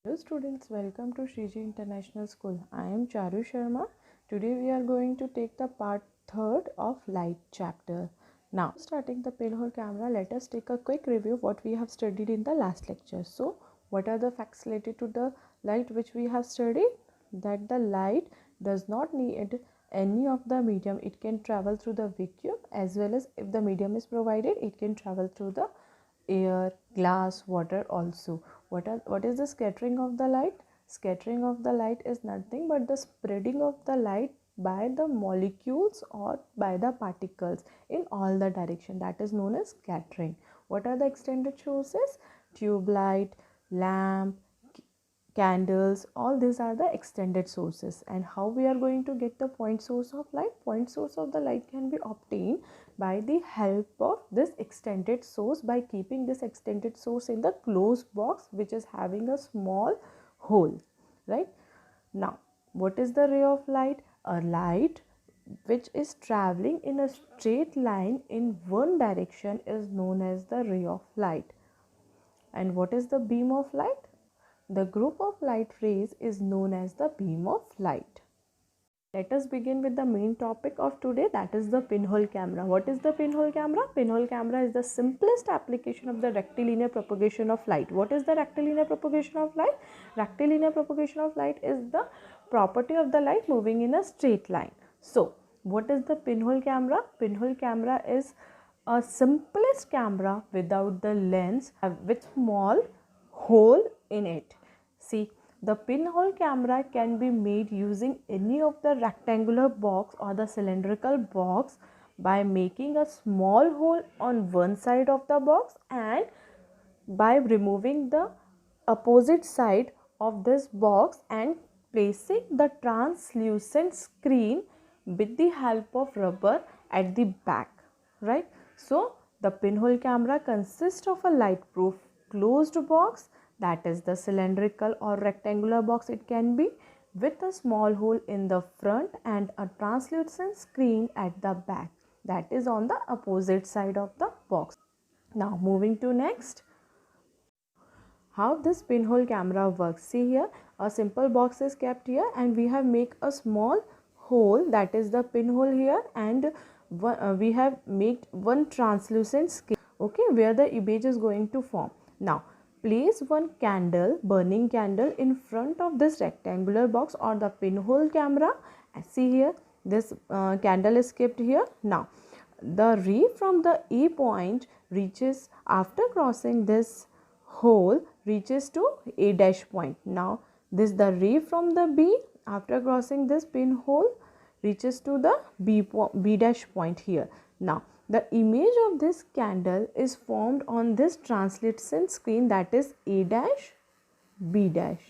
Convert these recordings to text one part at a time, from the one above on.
Hello students, welcome to Shriji International School. I am Charu Sharma. Today we are going to take the part 3rd of light chapter. Now, starting the pinhole camera, let us take a quick review of what we have studied in the last lecture. So, what are the facts related to the light which we have studied? That the light does not need any of the medium. It can travel through the vacuum, as well as if the medium is provided, it can travel through the air, glass, water also. What is the scattering of the light? Scattering of the light is nothing but the spreading of the light by the molecules or by the particles in all the direction. That is known as scattering. What are the extended sources? Tube light, lamp, candles, all these are the extended sources. And how we are going to get the point source of light? Point source of the light can be obtained by the help of this extended source, by keeping this extended source in the closed box which is having a small hole, right? Now, what is the ray of light? A light which is traveling in a straight line in one direction is known as the ray of light. And what is the beam of light? The group of light rays is known as the beam of light. Let us begin with the main topic of today, that is the pinhole camera. What is the pinhole camera? Pinhole camera is the simplest application of the rectilinear propagation of light. What is the rectilinear propagation of light? Rectilinear propagation of light is the property of the light moving in a straight line. So, what is the pinhole camera? Pinhole camera is a simplest camera without the lens with small hole in it. See, the pinhole camera can be made using any of the rectangular box or the cylindrical box by making a small hole on one side of the box and by removing the opposite side of this box and placing the translucent screen with the help of rubber at the back, right? So, the pinhole camera consists of a light-proof closed box, that is the cylindrical or rectangular box it can be, with a small hole in the front and a translucent screen at the back, that is on the opposite side of the box. Now moving to next, how this pinhole camera works. See here, a simple box is kept here and we have make a small hole, that is the pinhole here, and we have made one translucent screen, okay, where the image is going to form. Now place one candle, burning candle, in front of this rectangular box or the pinhole camera. See here, this candle is kept here. Now the ray from the A point reaches, after crossing this hole, reaches to A dash point. Now this the ray from the B, after crossing this pinhole, reaches to the B dash point here. Now the image of this candle is formed on this translucent screen, that is A dash, B dash.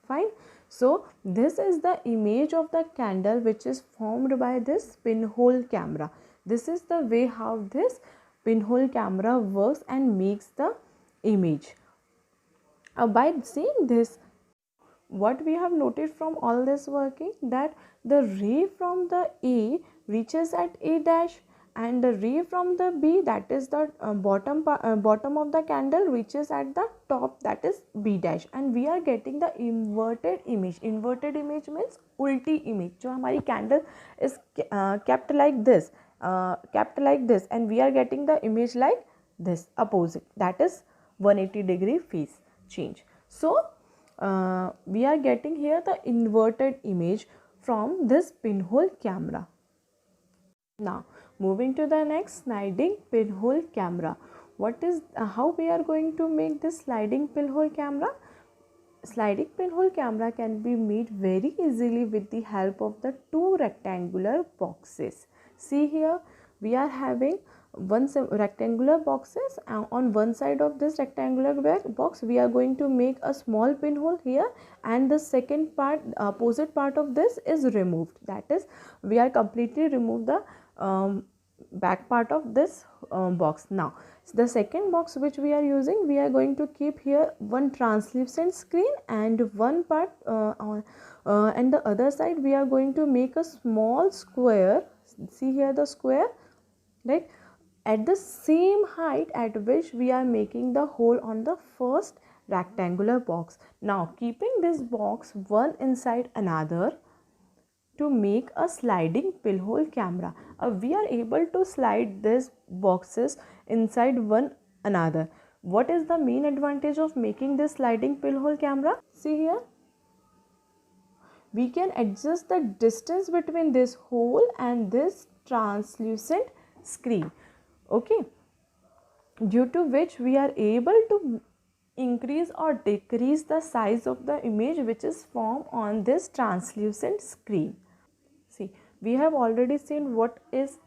Fine. So this is the image of the candle which is formed by this pinhole camera. This is the way how this pinhole camera works and makes the image. By seeing this, what we have noted from all this working, that the ray from the A reaches at A dash and the ray from the B, that is the bottom of the candle, reaches at the top, that is B dash, and we are getting the inverted image. Inverted image means ulti image. जो हमारी candle is kept like this, and we are getting the image like this, opposite, that is 180-degree phase change. So we are getting here the inverted image from this pinhole camera. Now moving to the next, sliding pinhole camera. What is how we are going to make this sliding pinhole camera? Sliding pinhole camera can be made very easily with the help of the two rectangular boxes. See here, we are having one rectangular boxes. On one side of this rectangular box we are going to make a small pinhole here, and the second part, opposite part of this is removed, that is we are completely remove the back part of this box. Now the second box which we are using, we are going to keep here one translucent screen and one part and the other side we are going to make a small square. See here the square, right, at the same height at which we are making the hole on the first rectangular box. Now keeping this box one inside another to make a sliding pinhole camera. We are able to slide these boxes inside one another. What is the main advantage of making this sliding pinhole camera? See here, we can adjust the distance between this hole and this translucent screen, okay, due to which we are able to increase or decrease the size of the image which is formed on this translucent screen. See, we have already seen what is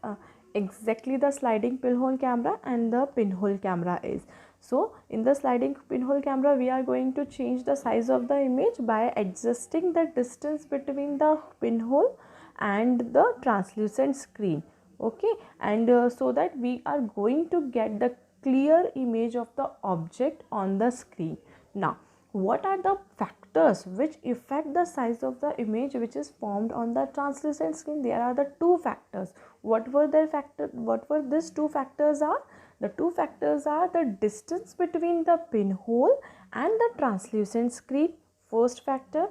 exactly the sliding pinhole camera and the pinhole camera is. So in the sliding pinhole camera, we are going to change the size of the image by adjusting the distance between the pinhole and the translucent screen, okay, and so that we are going to get the clear image of the object on the screen. Now, what are the factors which affect the size of the image which is formed on the translucent screen? There are the two factors. What were these two factors are? The two factors are the distance between the pinhole and the translucent screen. First factor,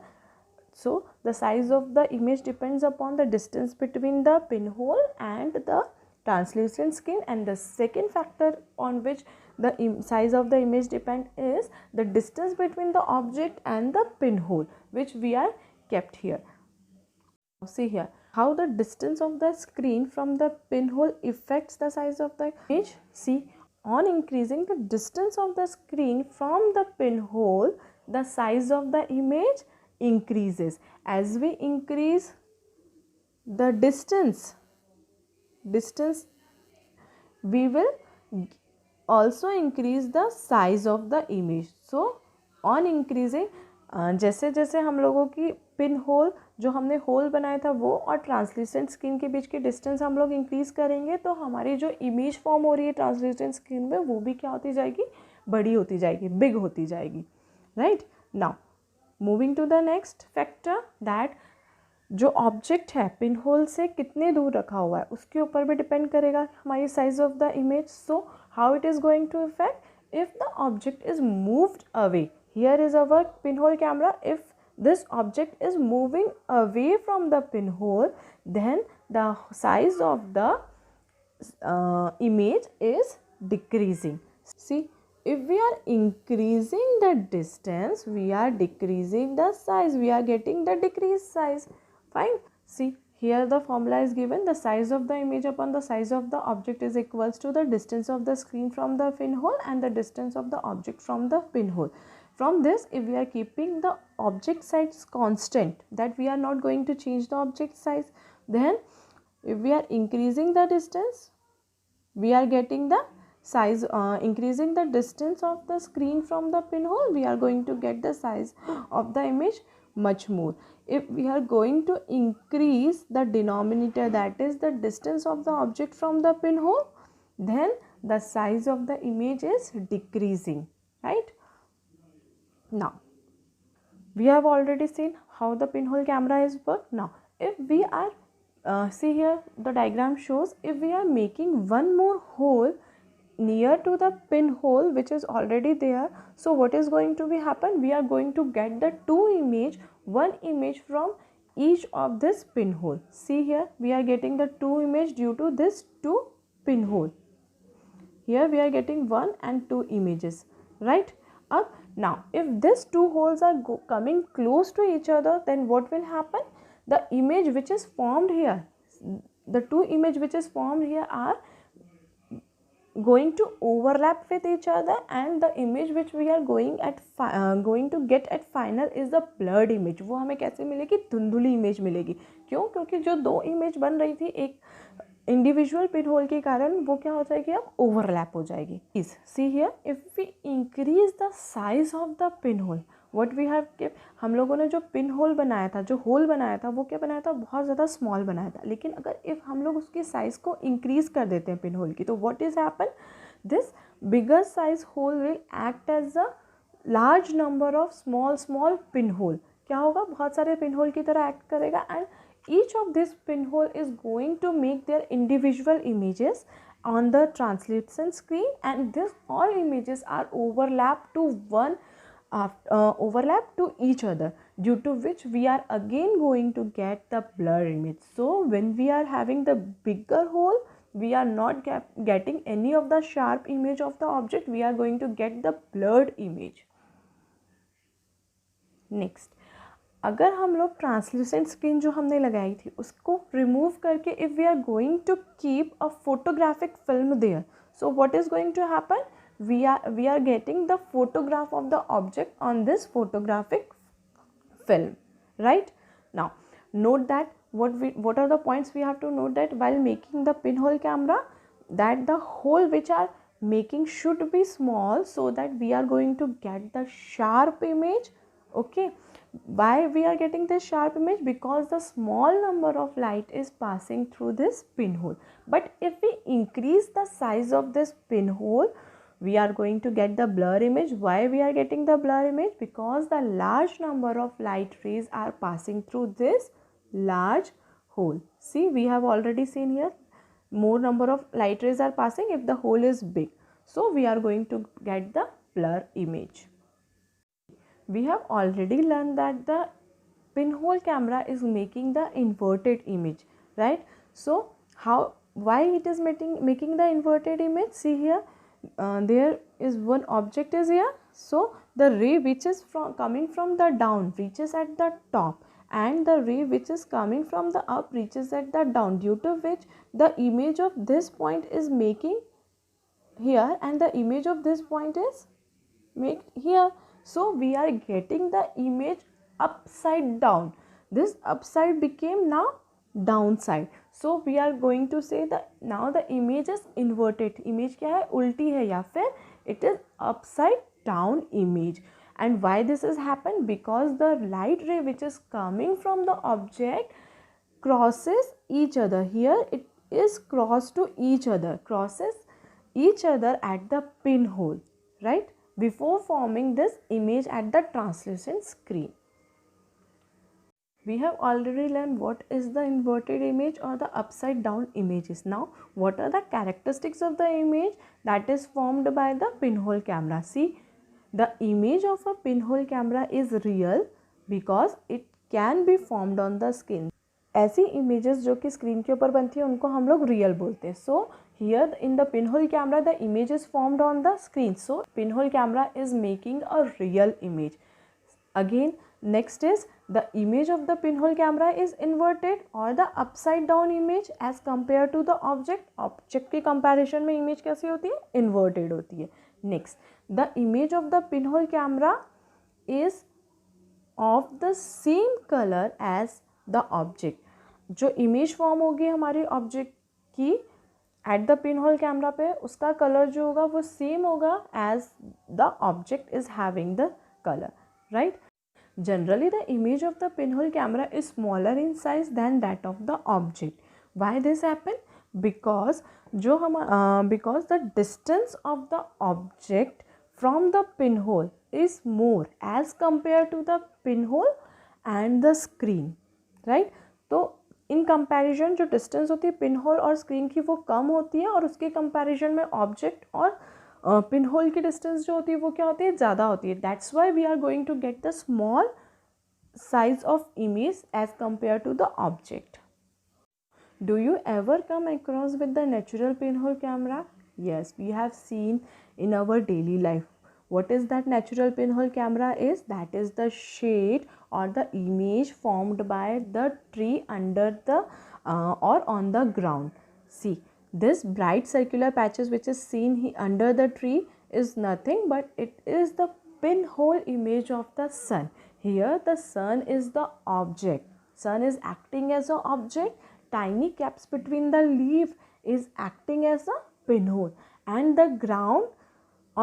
so the size of the image depends upon the distance between the pinhole and the translucent screen, and the second factor on which the size of the image depend is the distance between the object and the pinhole which we are kept here. See here how the distance of the screen from the pinhole affects the size of the image. See, on increasing the distance of the screen from the pinhole, the size of the image increases. As we increase the distance, we will also increase the size of the image. So on increasing, जैसे जैसे हम लोगों की pin hole जो हमने whole बनाया था वो और ट्रांसल्यूसेंट स्क्रीन के बीच की डिस्टेंस हम लोग इंक्रीज करेंगे तो हमारी जो इमेज फॉर्म हो रही है ट्रांसल्यूसेंट स्क्रीन में वो भी क्या होती जाएगी, बड़ी होती जाएगी, बिग होती जाएगी, right. Now moving to the next factor, that जो ऑब्जेक्ट है पिन होल से कितने दूर रखा हुआ है उसके ऊपर भी डिपेंड करेगा हमारी size of the image. So how it is going to effect if the object is moved away. Here is our pinhole camera. If this object is moving away from the pinhole, then the size of the image is decreasing. See, if we are increasing the distance, we are decreasing the size. We are getting the decreased size. Fine. See, here the formula is given. The size of the image upon the size of the object is equals to the distance of the screen from the pinhole and the distance of the object from the pinhole. From this, if we are keeping the object size constant, that we are not going to change the object size, then if we are increasing the distance, we are getting the size, increasing the distance of the screen from the pinhole, we are going to get the size of the image much more. If we are going to increase the denominator, that is the distance of the object from the pinhole, then the size of the image is decreasing, right? Now, we have already seen how the pinhole camera is work. Now, if we are, see here the diagram shows, if we are making one more hole near to the pinhole which is already there, so what is going to be happen? We are going to get the one image from each of this pinhole. See here, we are getting the two image due to this two pinhole. Here we are getting one and two images, right? Now, if these two holes are coming close to each other, then what will happen? The image which is formed here, the two image which is formed here are going to overlap with each other, and the image which we are going to get at final is the blurred image. वो हमें कैसे मिलेगी? धुंधली image मिलेगी. क्यों? क्योंकि जो दो इमेज बन रही थी एक इंडिविजुअल पिन होल के कारण वो क्या हो जाएगी, अब ओवरलैप हो जाएगी. See here, if we increase the size of the pinhole, what we have kept, हम लोगों ने जो पिन होल बनाया था, जो होल बनाया था, वो क्या बनाया था, बहुत ज़्यादा स्मॉल बनाया था. लेकिन अगर इफ़ हम लोग उसकी साइज़ को इंक्रीज कर देते हैं पिन होल की, तो what is happen, this bigger size hole will act as a large number of small pinhole. क्या होगा, बहुत सारे पिन होल की तरह एक्ट करेगा, and each of this pinhole is going to make their individual images on the translucent screen, and this all images are overlapped to one overlap to each other, due to which we are again going to get the blur image. So when we are having the bigger hole, we are not getting any of the sharp image of the object, we are going to get the blurred image. Next, अगर हम लोग translucent screen जो हमने लगाई थी उसको remove करके if we are going to keep a photographic film there, so what is going to happen, we are getting the photograph of the object on this photographic film, right? Now note that what are the points we have to note, that while making the pinhole camera, that the hole which are making should be small so that we are going to get the sharp image. Okay, why we are getting this sharp image? Because the small number of light is passing through this pinhole. But if we increase the size of this pinhole, we are going to get the blur image. Why we are getting the blur image? Because the large number of light rays are passing through this large hole. See, we have already seen here, more number of light rays are passing if the hole is big, so we are going to get the blur image. We have already learned that the pinhole camera is making the inverted image, right? So why it is making the inverted image? See here, there is one object is here, so the ray which is coming from the down reaches at the top, and the ray which is coming from the up reaches at the down, due to which the image of this point is making here and the image of this point is made here. So we are getting the image upside down. This upside became now downside. So we are going to say that now the image is inverted. Image क्या है? उल्टी है या फिर it is upside down image. And why this has happened? Because the light ray which is coming from the object crosses each other. Here it is crossed to each other, crosses each other at the pinhole, right? Before forming this image at the translucent screen. We have already learned what is the inverted image or the upside down images. Now what are the characteristics of the image that is formed by the pinhole camera? See, the image of a pinhole camera is real because it can be formed on the screen. ऐसी images जो कि screen के ऊपर बनती है उनको हम लोग रियल बोलते हैं. So here in the pinhole camera the image is formed on the screen, so pinhole camera is making a real image. Again, next is the image of the pinhole camera is inverted or the upside down image as compared to the object. Object के comparison में image कैसी होती है? Inverted होती है. Next, the image of the pinhole camera is of the same color as the object. जो image form होगी हमारी ऑब्जेक्ट की एट द पिनहोल कैमरा पे, उसका कलर जो होगा वो सेम होगा as the object is having the colour, right? Generally the image of the pinhole camera is smaller in size than that of the object. Why this happen? Because because the distance of the object from the pinhole is more as compare to the pinhole and the screen, right? तो in comparison जो distance होती है pinhole और screen की वो कम होती है, और उसके कंपैरिजन में ऑब्जेक्ट और पिनहोल की डिस्टेंस जो होती है वो क्या होती है? ज़्यादा होती है. That's why we are going to get the small size of image as compare to the object. Do you ever come across with the natural pinhole camera? Yes, we have seen in our daily life. What is that natural pinhole camera is? That is the shade or the image formed by the tree under the or on the ground. See, this bright circular patches which is seen under the tree is nothing but it is the pinhole image of the sun. Here the sun is the object. Sun is acting as an object. Tiny caps between the leaf is acting as a pinhole, and the ground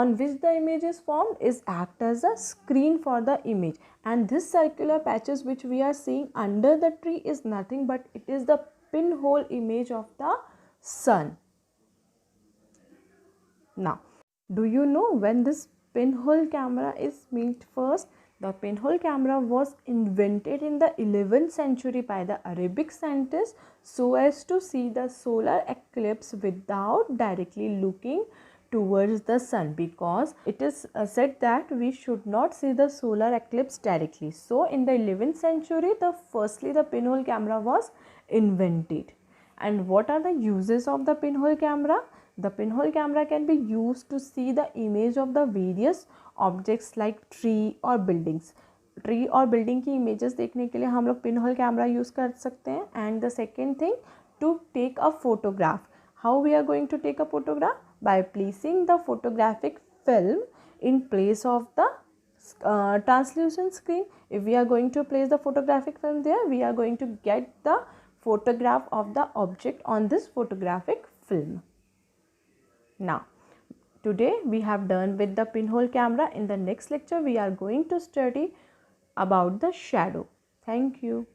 on which the image is formed is act as a screen for the image. And this circular patches which we are seeing under the tree is nothing but it is the pinhole image of the sun. Now, do you know when this pinhole camera is made first? The pinhole camera was invented in the 11th century by the Arabic scientists so as to see the solar eclipse without directly looking towards the sun, because it is said that we should not see the solar eclipse directly. So in the 11th century, firstly the pinhole camera was invented. And what are the uses of the pinhole camera? The pinhole camera can be used to see the image of the various objects like tree or buildings. Tree और building की images देखने के लिए हम लोग pinhole camera use कर सकते हैं. And the second thing, to take a photograph. How we are going to take a photograph? By placing the photographic film in place of the translucent screen. If we are going to place the photographic film there, we are going to get the photograph of the object on this photographic film. Now today we have done with the pinhole camera. In the next lecture we are going to study about the shadow. Thank you.